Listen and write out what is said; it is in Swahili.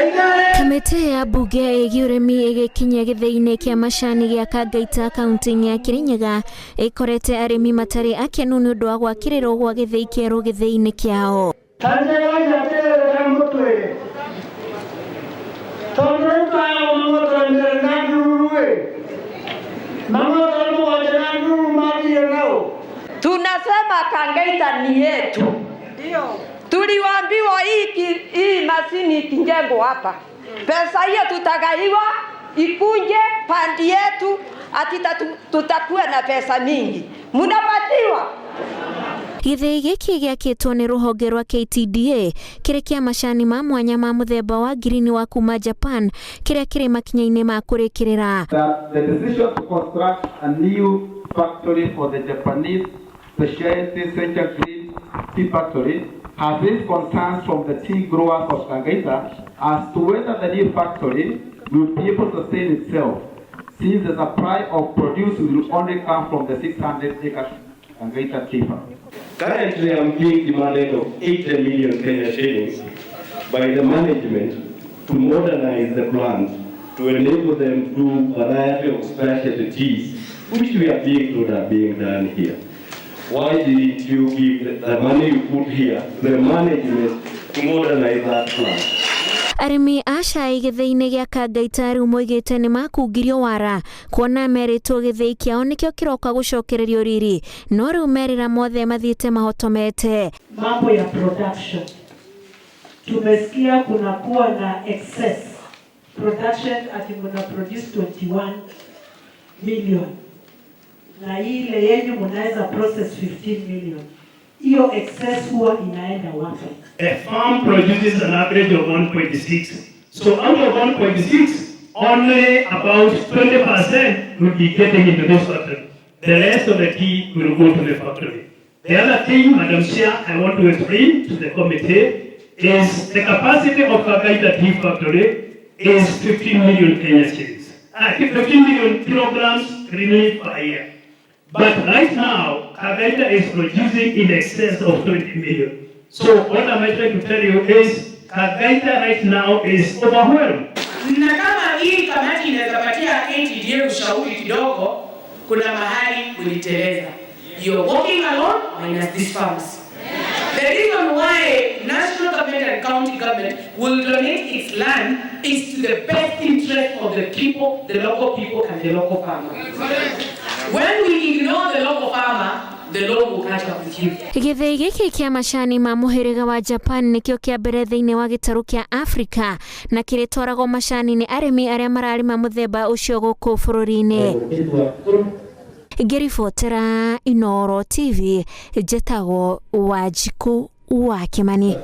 Kamĩtĩ ya mbunge ĩgiĩ ũrĩmi ĩgĩkinya gĩthĩi-inĩ kĩa macani gĩa Kangaita kaunti-inĩ ya Kirinyaga ĩkorete arĩmi matarĩ akenu nĩ ũndũ wa gwakĩrĩrwo gwa gĩthĩi kĩerũ gĩthĩi-inĩ kĩao. Tunasema Kangaita ni yetu. Ndio. Tuliwaambiwa hii mashini ikijengwa hapa, pesa hiyo tutagaiwa ikunje pandi yetu, ati tutakuwa na pesa mingi. Mnapatiwa. Gĩthĩi gĩkĩ gĩakĩtwo nĩ rũhonge rwa KTDA kĩrĩ kĩa macani ma mwanya ma mũthemba wa green wa kuuma Japan kĩrĩa kĩrĩ makinya-inĩ ma kũrĩkĩrĩra. The decision to construct a new factory for the Japanese specialty Central Green Tea Factory has raised concerns from the tea growers of Kangaita as to whether the new factory will be able to sustain itself, since the supply of produce will only come from the 600-acre Kangaita tea farm. Currently, I'm being demanded of 80 million Kenya shillings by the management to modernize the plant to enable them to do a variety of specialty teas, which we are being told are being done here. Why didn't you give the money you put here to the management to modernize that plant? Arĩmi a cai gĩthĩi-inĩ gĩa Kangaita rĩu moigĩte nĩ makungirio wara kuona merĩtwo gĩthĩi kĩao nĩkĩo kĩroka gũcokererio riri, no rĩu merĩra mothe mathiĩte mahotomete. Mambo ya production tumesikia kunakuwa na excess production ati muna produce 21 million na ile yenye mnaweza process 15 million. Hiyo excess huwa inaenda wapi? A farm produces an average of 1.6. So out of 1.6, only about 20% will be getting into this factory. The rest of the tea will go to the factory. The other thing, Madam Chair, I want to explain to the committee is the capacity of Kangaita tea factory is 15 million Kenya shillings. 15 million kilograms green per year. But right now, Kangaita is producing in excess of 20 million. So what am I trying to tell you is Kangaita right now is overwhelmed. Na kama hii kamati inaweza patia KTDA ushauri kidogo, kuna mahali kuliteleza. You're walking alone minus these farms. The reason why national government and county government will donate its land is to the best interest of the people, the local people and the local farmer. When we ignore the local farmer, the law will catch up with you. Gĩthĩi gĩkĩ kĩa macani ma mũhĩrĩga wa Japan nĩkĩo kĩa mbere thĩinĩ wa gĩtarũ kĩa Afrika na kĩrĩtwaragwo macani nĩ arĩmi arĩa mararĩma mũthemba ũcio gũkũ bũrũri-inĩ. Ngĩribotera Inooro TV, njĩtagwo Wanjiku wa Kimani.